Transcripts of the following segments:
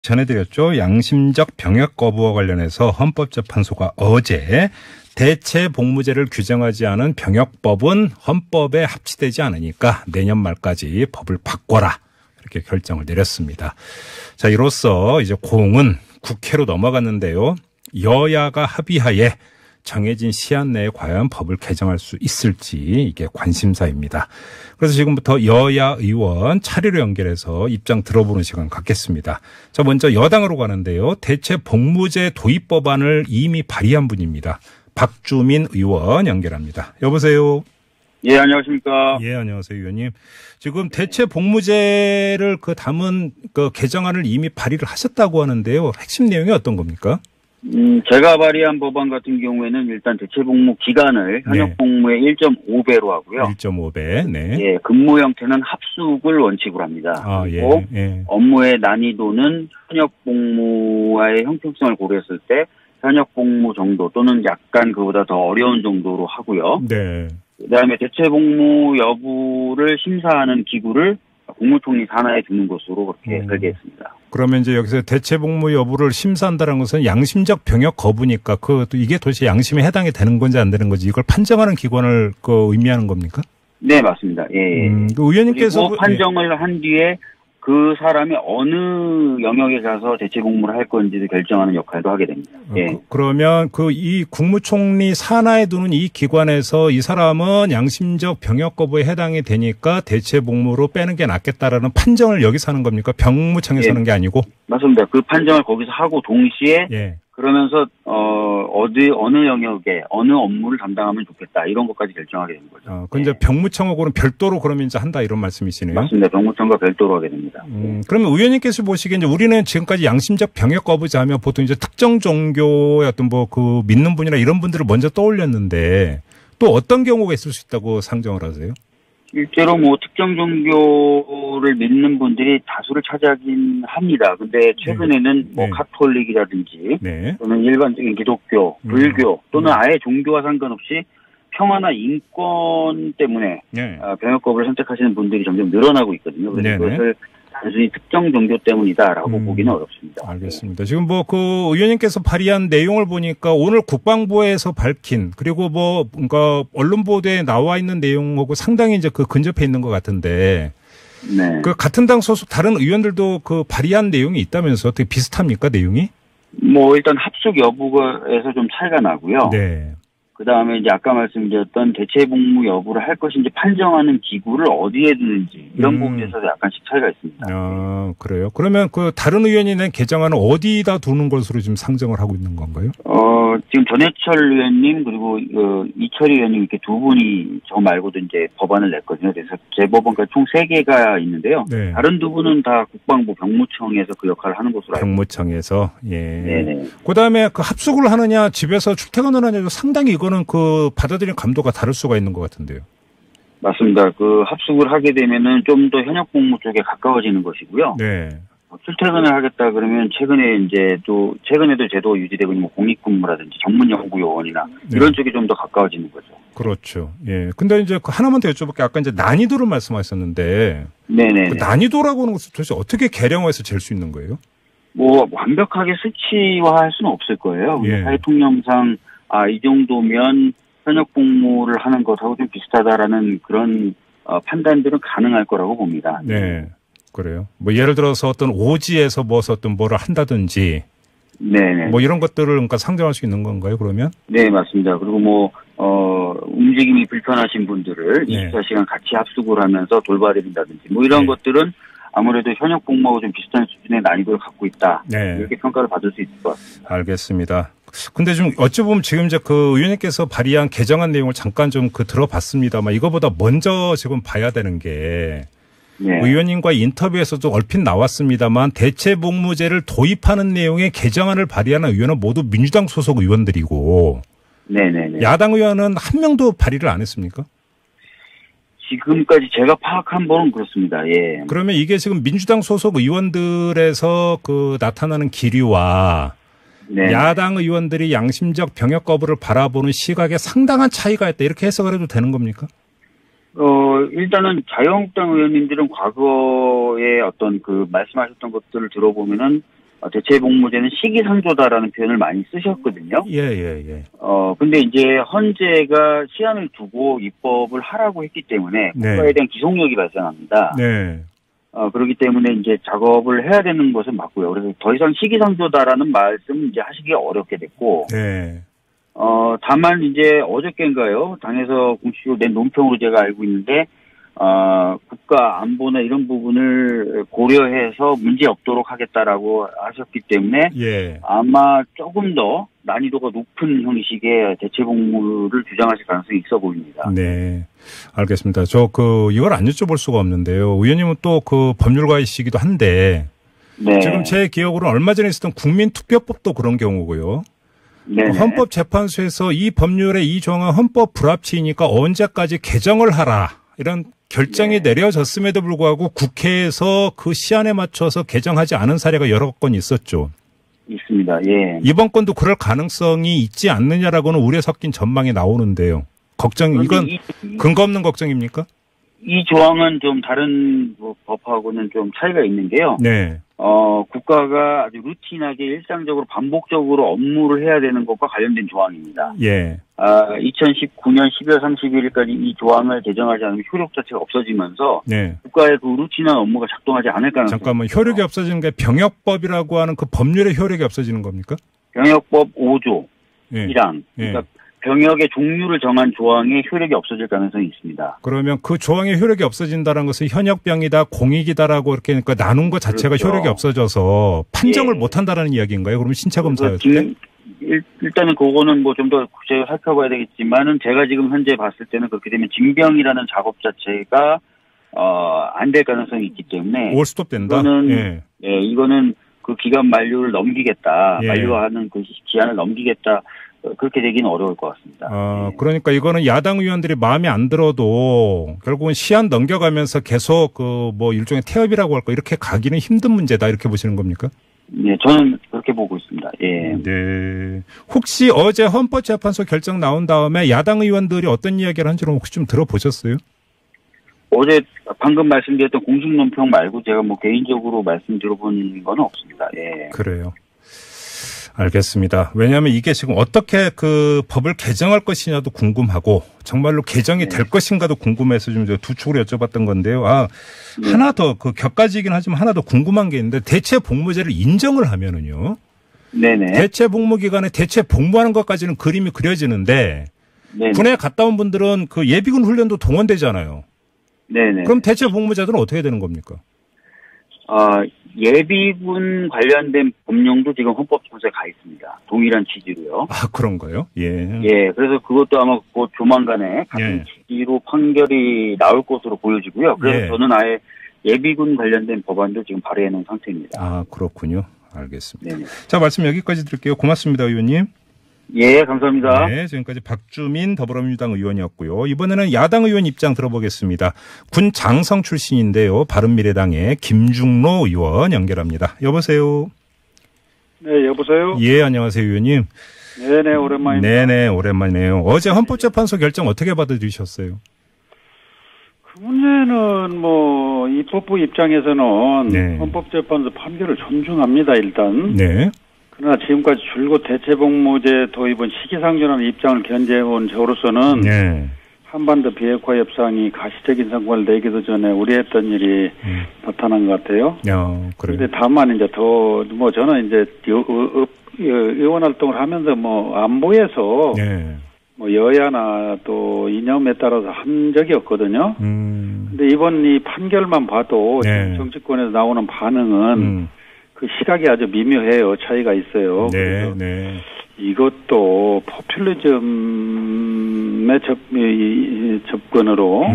전해드렸죠. 양심적 병역 거부와 관련해서 헌법재판소가 어제 대체 복무제를 규정하지 않은 병역법은 헌법에 합치되지 않으니까 내년 말까지 법을 바꿔라. 이렇게 결정을 내렸습니다. 자, 이로써 이제 공은 국회로 넘어갔는데요. 여야가 합의하에 정해진 시한 내에 과연 법을 개정할 수 있을지 이게 관심사입니다. 그래서 지금부터 여야 의원 차례로 연결해서 입장 들어보는 시간 갖겠습니다. 자, 먼저 여당으로 가는데요. 대체 복무제 도입 법안을 이미 발의한 분입니다. 박주민 의원 연결합니다. 여보세요. 예, 안녕하십니까. 예, 안녕하세요, 의원님. 지금 대체 복무제를 담은 개정안을 이미 발의를 하셨다고 하는데요. 핵심 내용이 어떤 겁니까? 제가 발의한 법안 같은 경우에는 일단 대체 복무 기간을 현역 복무의 1.5배로 하고요. 1.5배, 네. 예, 근무 형태는 합숙을 원칙으로 합니다. 아, 그리고 예. 업무의 난이도는 현역 복무와의 형평성을 고려했을 때 현역 복무 정도 또는 약간 그보다 더 어려운 정도로 하고요. 네. 그다음에 대체 복무 여부를 심사하는 기구를 국무총리 산하에 두는 것으로 그렇게 설계했습니다. 그러면 이제 여기서 대체 복무 여부를 심사한다는 것은 양심적 병역 거부니까 이게 도대체 양심에 해당이 되는 건지 안 되는 건지 이걸 판정하는 기관을 의미하는 겁니까? 네, 맞습니다. 예. 의원님께서 그리고 판정을 한 뒤에 그 사람이 어느 영역에 가서 대체 복무를 할 건지도 결정하는 역할도 하게 됩니다. 예. 그러면 이 국무총리 산하에 두는 이 기관에서 이 사람은 양심적 병역 거부에 해당이 되니까 대체 복무로 빼는 게 낫겠다라는 판정을 여기서 하는 겁니까? 병무청에서 하는 게 아니고? 맞습니다. 그 판정을 거기서 하고 동시에 그러면서 어느 영역에 어느 업무를 담당하면 좋겠다 이런 것까지 결정하게 되는 거죠. 근데 병무청하고는 별도로 그러면 이제 한다 이런 말씀이시네요. 맞습니다. 병무청과 별도로 하게 됩니다. 그러면 의원님께서 보시기에 이제 우리는 지금까지 양심적 병역 거부자 하면 보통 이제 특정 종교의 어떤 믿는 분이나 이런 분들을 먼저 떠올렸는데 또 어떤 경우가 있을 수 있다고 상정을 하세요? 실제로 특정 종교를 믿는 분들이 다수를 차지하긴 합니다. 근데 최근에는 가톨릭이라든지 또는 일반적인 기독교, 불교 또는 아예 종교와 상관없이 평화나 인권 때문에 병역 거부를 선택하시는 분들이 점점 늘어나고 있거든요. 그래서 그것을 단순히 특정 종교 때문이다라고 보기는 어렵습니다. 알겠습니다. 지금 의원님께서 발의한 내용을 보니까 오늘 국방부에서 밝힌 그리고 그러니까 언론 보도에 나와 있는 내용하고 상당히 이제 근접해 있는 것 같은데 같은 당 소속 다른 의원들도 발의한 내용이 있다면서 어떻게 비슷합니까 내용이? 일단 합숙 여부에서 좀 차이가 나고요. 네. 그 다음에 이제 아까 말씀드렸던 대체 복무 여부를 할 것인지 판정하는 기구를 어디에 두는지 이런 부분에서 약간씩 차이가 있습니다. 아, 그래요? 그러면 다른 의원이 낸 개정안은 어디다 두는 것으로 지금 상정을 하고 있는 건가요? 지금 전해철 의원님 그리고 이철희 의원님 이렇게 두 분이 저 말고도 이제 법안을 냈거든요. 그래서 제 법안까지 총 3개가 있는데요. 다른 두 분은 다 국방부 병무청에서 그 역할을 하는 것으로 알고 있습니다. 병무청에서 네네. 그다음에 합숙을 하느냐 집에서 출퇴근을 하느냐 상당히 이거는 받아들이는 감도가 다를 수가 있는 것 같은데요. 맞습니다. 합숙을 하게 되면은 좀 더 현역 복무 쪽에 가까워지는 것이고요. 네. 출퇴근을 하겠다 그러면 최근에도 제도 유지되고 있는 공익근무라든지 전문연구요원이나 이런 쪽이 좀 더 가까워지는 거죠. 그렇죠. 예. 근데 이제 하나만 더 여쭤볼게요. 아까 이제 난이도를 말씀하셨는데. 네네. 난이도라고 하는 것을 도대체 어떻게 계량화해서 잴 수 있는 거예요? 완벽하게 수치화할 수는 없을 거예요. 사회 통념상 이 정도면 현역 복무를 하는 것하고 좀 비슷하다라는 그런 판단들은 가능할 거라고 봅니다. 네. 그래요. 예를 들어서 어떤 오지에서 어떤 뭐를 한다든지. 네네. 이런 것들을 그러니까 상정할 수 있는 건가요, 그러면? 네, 맞습니다. 그리고 움직임이 불편하신 분들을 24시간 같이 합숙을 하면서 돌봐드린다든지 이런 것들은 아무래도 현역 복무하고 좀 비슷한 수준의 난이도를 갖고 있다. 이렇게 평가를 받을 수 있을 것 같습니다. 알겠습니다. 근데 좀 어찌 보면 지금 이제 의원님께서 발의한 개정안 내용을 잠깐 좀 들어봤습니다만 이거보다 먼저 지금 봐야 되는 게 의원님과 인터뷰에서도 얼핏 나왔습니다만 대체 복무제를 도입하는 내용의 개정안을 발의하는 의원은 모두 민주당 소속 의원들이고 야당 의원은 한 명도 발의를 안 했습니까? 지금까지 제가 파악한 바는 그렇습니다. 예. 그러면 이게 지금 민주당 소속 의원들에서 나타나는 기류와 야당 의원들이 양심적 병역 거부를 바라보는 시각에 상당한 차이가 있다. 이렇게 해석을 해도 되는 겁니까? 일단은 자유한국당 의원님들은 과거에 어떤 말씀하셨던 것들을 들어보면은 대체복무제는 시기상조다라는 표현을 많이 쓰셨거든요. 예. 근데 이제 헌재가 시한을 두고 입법을 하라고 했기 때문에 네. 국가에 대한 기속력이 발생합니다. 네. 그렇기 때문에 이제 작업을 해야 되는 것은 맞고요. 그래서 더 이상 시기상조다라는 말씀 이제 하시기 어렵게 됐고, 네. 다만 이제 어저께인가요? 당에서 공식적으로 낸 논평으로 제가 알고 있는데, 국가 안보나 이런 부분을 고려해서 문제 없도록 하겠다라고 하셨기 때문에, 예. 아마 조금 더 난이도가 높은 형식의 대체복무를 주장하실 가능성이 있어 보입니다. 네. 알겠습니다. 이걸 안 여쭤볼 수가 없는데요. 의원님은 또 법률가이시기도 한데, 네. 지금 제 기억으로는 얼마 전에 있었던 국민투표법도 그런 경우고요. 네. 헌법재판소에서 이 법률의 이 조항은 헌법 불합치이니까 언제까지 개정을 하라. 이런 결정이 내려졌음에도 불구하고 국회에서 그 시한에 맞춰서 개정하지 않은 사례가 여러 건 있었죠. 있습니다. 예. 이번 건도 그럴 가능성이 있지 않느냐라고는 우려 섞인 전망이 나오는데요. 이건 근거 없는 걱정입니까? 이 조항은 좀 다른 법하고는 좀 차이가 있는 게요. 네. 국가가 아주 루틴하게 일상적으로 반복적으로 업무를 해야 되는 것과 관련된 조항입니다. 예. 2019년 12월 31일까지 이 조항을 개정하지 않으면 효력 자체가 없어지면서 네. 국가의 그 루틴한 업무가 작동하지 않을 가능성이 잠깐만, 효력이 없어지는 게 병역법이라고 하는 그 법률의 효력이 없어지는 겁니까? 병역법 5조 예. 1항. 그러니까 병역의 종류를 정한 조항의 효력이 없어질 가능성이 있습니다. 그러면 그 조항의 효력이 없어진다는 것은 현역병이다, 공익이다라고 이렇게 그러니까 나눈 것 자체가 그렇죠. 효력이 없어져서 판정을 못 한다라는 이야기인가요? 그러면 신체 검사였을 때? 일단은 그거는 좀 더 구체적으로 살펴봐야 되겠지만은 제가 지금 현재 봤을 때는 그렇게 되면 징병이라는 작업 자체가 안 될 가능성이 있기 때문에 올스톱 된다. 이거는 그 기간 만료를 넘기겠다, 예. 만료하는 그 기한을 넘기겠다. 그렇게 되기는 어려울 것 같습니다. 그러니까 이거는 야당 의원들이 마음에 안 들어도 결국은 시한 넘겨가면서 계속 일종의 태업이라고 할까 이렇게 가기는 힘든 문제다 이렇게 보시는 겁니까? 네, 저는 그렇게 보고 있습니다. 예. 네. 혹시 어제 헌법재판소 결정 나온 다음에 야당 의원들이 어떤 이야기를 한지는 혹시 좀 들어보셨어요? 어제 방금 말씀드렸던 공식 논평 말고 제가 개인적으로 말씀 들어본 건 없습니다. 예. 그래요. 알겠습니다. 왜냐하면 이게 지금 어떻게 그 법을 개정할 것이냐도 궁금하고 정말로 개정이 될 것인가도 궁금해서 좀 두 축으로 여쭤봤던 건데요. 하나 더 격가지이긴 하지만 하나 더 궁금한 게 있는데 대체 복무제를 인정을 하면은요. 네네. 대체 복무 기간에 대체 복무하는 것까지는 그림이 그려지는데 네네. 군에 갔다 온 분들은 그 예비군 훈련도 동원되잖아요. 네네. 그럼 대체 복무제들은 어떻게 되는 겁니까? 예비군 관련된 법령도 지금 헌법재판소에 가 있습니다. 동일한 취지로요. 그런가요? 예. 예, 그래서 그것도 아마 곧 조만간에 같은 취지로 판결이 나올 것으로 보여지고요. 그래서 저는 아예 예비군 관련된 법안도 지금 발의해 놓은 상태입니다. 그렇군요. 알겠습니다. 네네. 자, 말씀 여기까지 드릴게요. 고맙습니다, 의원님. 예, 감사합니다. 네, 지금까지 박주민 더불어민주당 의원이었고요. 이번에는 야당 의원 입장 들어보겠습니다. 군 장성 출신인데요. 바른미래당의 김중로 의원 연결합니다. 여보세요. 네, 여보세요. 예, 안녕하세요, 의원님. 네네, 오랜만입니다. 네네, 오랜만이네요. 어제 헌법재판소 결정 어떻게 받아들이셨어요? 그 문제는 입법부 입장에서는 헌법재판소 판결을 존중합니다, 일단. 네. 그러나 지금까지 줄곧 대체복무제 도입은 시기상조라는 입장을 견제해온 저로서는 한반도 비핵화 협상이 가시적인 성과를 내기도 전에 우려했던 일이 나타난 것 같아요. 그런데 다만 이제 저는 이제 의원 활동을 하면서 안보에서 여야나 또 이념에 따라서 한 적이 없거든요. 근데 이번 이 판결만 봐도 정치권에서 나오는 반응은 그 시각이 아주 미묘해요. 차이가 있어요. 네. 이것도 포퓰리즘의 접근으로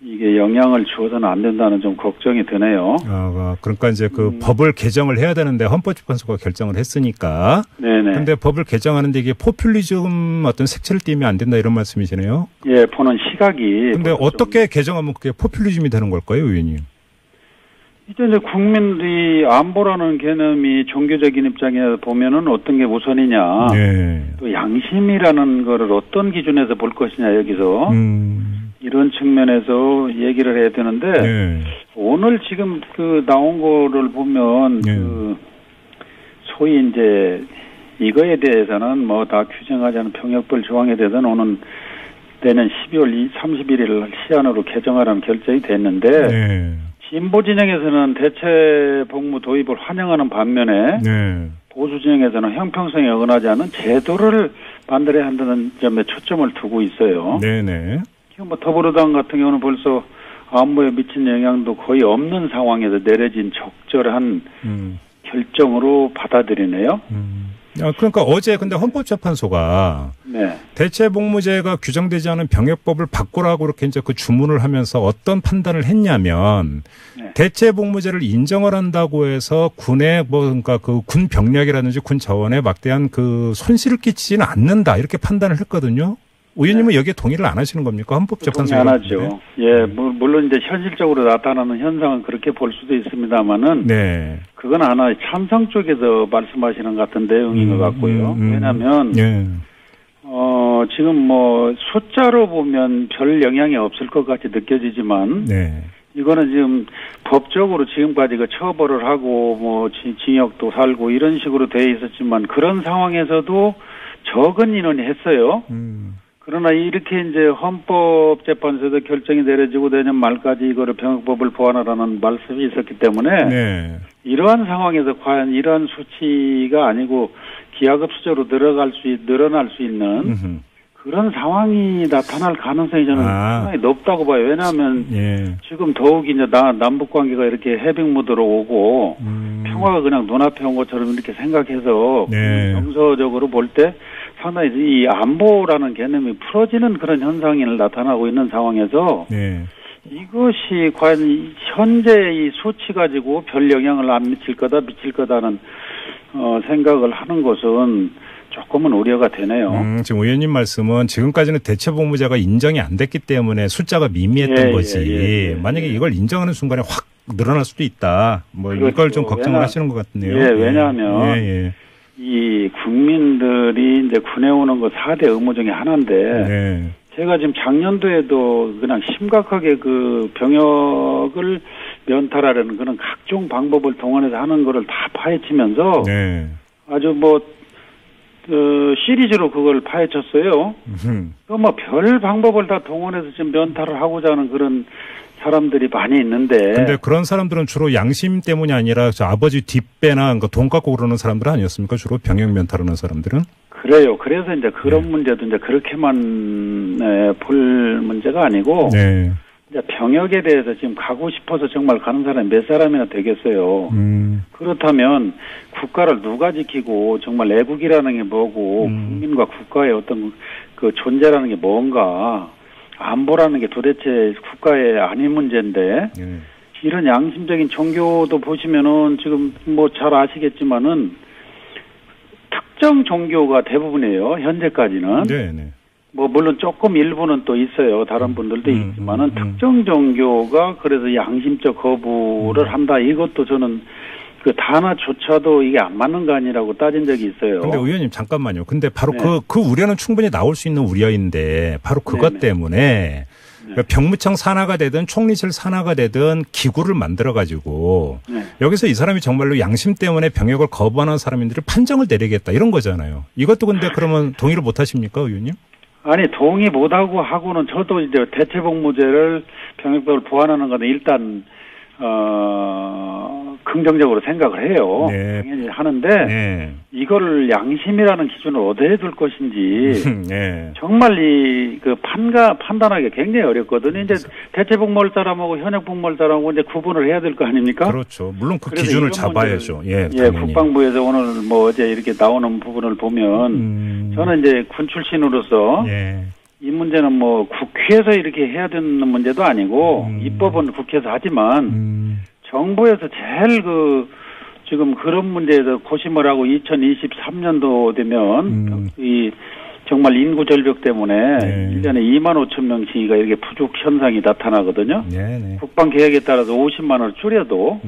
이게 영향을 주어서는 안 된다는 좀 걱정이 드네요. 그러니까 이제 그 법을 개정을 해야 되는데 헌법재판소가 결정을 했으니까. 네네. 근데 법을 개정하는데 이게 포퓰리즘 어떤 색채를 띠면 안 된다 이런 말씀이시네요. 예, 보는 시각이. 근데 어떻게 개정하면 그게 포퓰리즘이 되는 걸까요, 의원님? 이제 국민들이 안보라는 개념이 종교적인 입장에서 보면은 어떤 게 우선이냐. 또 양심이라는 거를 어떤 기준에서 볼 것이냐, 여기서. 이런 측면에서 얘기를 해야 되는데, 오늘 지금 나온 거를 보면, 소위 이제 이거에 대해서는 뭐 다 규정하지 않은 병역벌 조항에 대해서는 오는 내년 12월 31일 시한으로 개정하라는 결정이 됐는데 네. 진보 진영에서는 대체 복무 도입을 환영하는 반면에 네. 보수 진영에서는 형평성에 어긋나지 않은 제도를 만들어야 한다는 점에 초점을 두고 있어요. 네네. 지금 뭐 더불어당 같은 경우는 벌써 안보에 미친 영향도 거의 없는 상황에서 내려진 적절한 결정으로 받아들이네요. 그러니까 어제 근데 헌법재판소가 네. 대체복무제가 규정되지 않은 병역법을 바꾸라고 그렇게 이제 그 주문을 하면서 어떤 판단을 했냐면 네. 대체복무제를 인정을 한다고 해서 군의 뭐 그러니까 그 군 병력이라든지 군 자원에 막대한 그 손실을 끼치지는 않는다 이렇게 판단을 했거든요. 의원님은 네. 여기에 동의를 안 하시는 겁니까? 헌법재판소가. 동의 안 하죠. 예, 물론 이제 현실적으로 나타나는 현상은 그렇게 볼 수도 있습니다만은. 네. 그건 하나 찬성 쪽에서 말씀하시는 같은 내용인 것 같고요. 왜냐하면 예. 지금 뭐 숫자로 보면 별 영향이 없을 것 같이 느껴지지만. 네. 이거는 지금 법적으로 지금까지 그 처벌을 하고 뭐 징역도 살고 이런 식으로 돼 있었지만 그런 상황에서도 적은 인원이 했어요. 그러나 이렇게 이제 헌법재판소에서 결정이 내려지고 내년 말까지 이거를 병역법을 보완하라는 말씀이 있었기 때문에 네. 이러한 상황에서 과연 이러한 수치가 아니고 기하급수적으로 늘어날 수 있는 그런 상황이 나타날 가능성이 저는 상당히 높다고 봐요. 왜냐하면 예. 지금 더욱 이제 남북 관계가 이렇게 해빙 모드로 오고 평화가 그냥 눈앞에 온 것처럼 이렇게 생각해서 네. 정서적으로 볼 때 상당히 이 안보라는 개념이 풀어지는 그런 현상이 나타나고 있는 상황에서 네. 이것이 과연 현재 이 수치 가지고 별 영향을 안 미칠 거다는 생각을 하는 것은 조금은 우려가 되네요. 지금 의원님 말씀은 지금까지는 대체복무제가 인정이 안 됐기 때문에 숫자가 미미했던 거지. 만약에 이걸 인정하는 순간에 확 늘어날 수도 있다. 뭐 그렇죠. 이걸 좀 걱정을 하시는 것 같네요. 예, 왜냐하면 이 국민들이 이제 군에 오는 거 4대 의무 중에 하나인데 제가 지금 작년도에도 그냥 심각하게 그 병역을 면탈하려는 그런 각종 방법을 동원해서 하는 거를 다 파헤치면서 아주 뭐 시리즈로 그걸 파헤쳤어요. 또 뭐 별 방법을 다 동원해서 지금 면탈을 하고자 하는 그런 사람들이 많이 있는데. 근데 그런 사람들은 주로 양심 때문이 아니라 저 아버지 뒷배나 그러니까 돈 갖고 그러는 사람들 아니었습니까? 주로 병역 면탈하는 사람들은? 그래요. 그래서 이제 그런 문제도 이제 그렇게만 볼 문제가 아니고. 네. 이제 병역에 대해서 지금 가고 싶어서 정말 가는 사람이 몇 사람이나 되겠어요. 그렇다면 국가를 누가 지키고 정말 애국이라는 게 뭐고 국민과 국가의 어떤 그 존재라는 게 뭔가 안보라는 게 도대체 국가의 아닌 문제인데 이런 양심적인 종교도 보시면은 지금 뭐 잘 아시겠지만은 특정 종교가 대부분이에요. 현재까지는. 네네. 뭐 물론 조금 일부는 또 있어요. 다른 분들도 있지만은 특정 종교가 그래서 양심적 거부를 한다. 이것도 저는 그 단어조차도 이게 안 맞는 거 아니라고 따진 적이 있어요. 근데 의원님 잠깐만요. 근데 바로 그 우려는 충분히 나올 수 있는 우려인데 바로 그것 때문에 병무청 산하가 되든 총리실 산하가 되든 기구를 만들어 가지고 여기서 이 사람이 정말로 양심 때문에 병역을 거부하는 사람인들을 판정을 내리겠다 이런 거잖아요. 이것도 근데 그러면 동의를 못 하십니까, 의원님? 아니 동의 못하고 하고는 저도 이제 대체복무제를 병역법을 보완하는 거는 일단 긍정적으로 생각을 해요. 네. 당연히 하는데 이거를 양심이라는 기준을 어디에 둘 것인지 정말 그 판단하기 굉장히 어렵거든요. 이제 대체복무할 사람하고 현역복무할 사람하고 이제 구분을 해야 될 거 아닙니까? 그렇죠. 물론 그 기준을 잡아야죠. 국방부에서 오늘 뭐 어제 이렇게 나오는 부분을 보면 저는 이제 군 출신으로서 이 문제는 뭐 국회에서 이렇게 해야 되는 문제도 아니고 입법은 국회에서 하지만 정부에서 제일 지금 그런 문제에서 고심을 하고 2023년도 되면 이 정말 인구 절벽 때문에 1년에 2만 5천 명씩이 이렇게 부족 현상이 나타나거든요. 국방 계획에 따라서 50만 원을 줄여도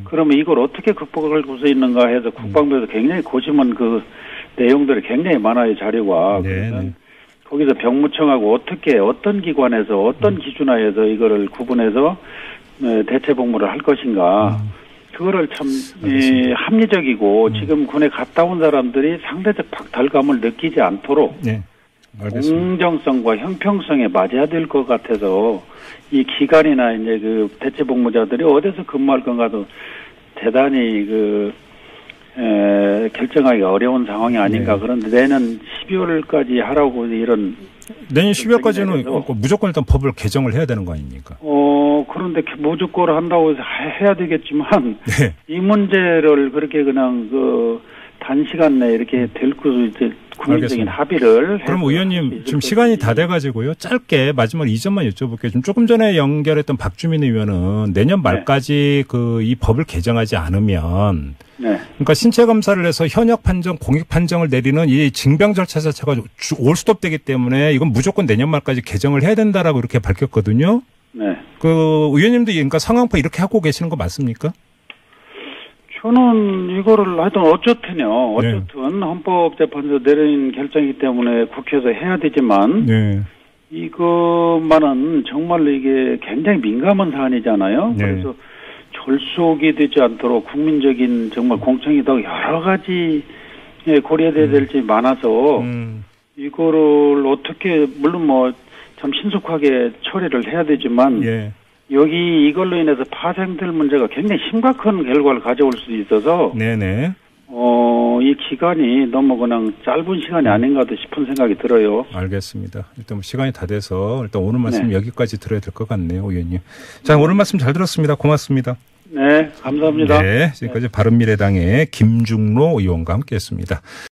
그러면 이걸 어떻게 극복할 수 있는가 해서 국방부에서 굉장히 고심한 그 내용들이 굉장히 많아요, 자료가. 그러면 거기서 병무청하고 어떻게 어떤 기관에서 어떤 기준하에서 이거를 구분해서 대체복무를 할 것인가. 그거를 참 합리적이고 지금 군에 갔다 온 사람들이 상대적 박탈감을 느끼지 않도록 네. 공정성과 형평성에 맞아야 될 것 같아서 이 기간이나 이제 그 대체 복무자들이 어디서 근무할 건가도 대단히 결정하기 어려운 상황이 아닌가. 네. 그런데 내년 12월까지 하라고 이런. 내년 12월까지는 무조건 일단 법을 개정을 해야 되는 거 아닙니까? 그런데 무조건 한다고 해야 되겠지만. 네. 이 문제를 그렇게 그냥 단시간 내에 이렇게 될고 이제 국민적인 합의를. 그럼 의원님 지금 시간이 다 돼가지고요. 짧게 마지막 이 점만 여쭤볼게요. 조금 전에 연결했던 박주민 의원은 내년 말까지 네. 이 법을 개정하지 않으면. 네. 그러니까 신체 검사를 해서 현역 판정, 공익 판정을 내리는 이 징병 절차 자체가 올스톱되기 때문에 이건 무조건 내년 말까지 개정을 해야 된다라고 이렇게 밝혔거든요. 네. 의원님도 그러니까 상황파 이렇게 하고 계시는 거 맞습니까? 저는 이거를 하여튼 어쨌든요. 어쨌든 네. 헌법재판소 내린 결정이기 때문에 국회에서 해야 되지만 네. 이것만은 정말로 이게 굉장히 민감한 사안이잖아요. 네. 그래서 졸속이 되지 않도록 국민적인 정말 공청이 더 여러 가지 고려돼야 될 점이 많아서 이거를 어떻게 물론 참 신속하게 처리를 해야 되지만 예. 여기 이걸로 인해서 파생될 문제가 굉장히 심각한 결과를 가져올 수도 있어서 네네. 이 기간이 너무 그냥 짧은 시간이 아닌가도 싶은 생각이 들어요. 알겠습니다. 일단 시간이 다 돼서 일단 오늘 말씀 네. 여기까지 들어야 될 것 같네요, 의원님. 자, 오늘 말씀 잘 들었습니다. 고맙습니다. 네, 감사합니다. 네, 지금까지 바른미래당의 김중로 의원과 함께했습니다.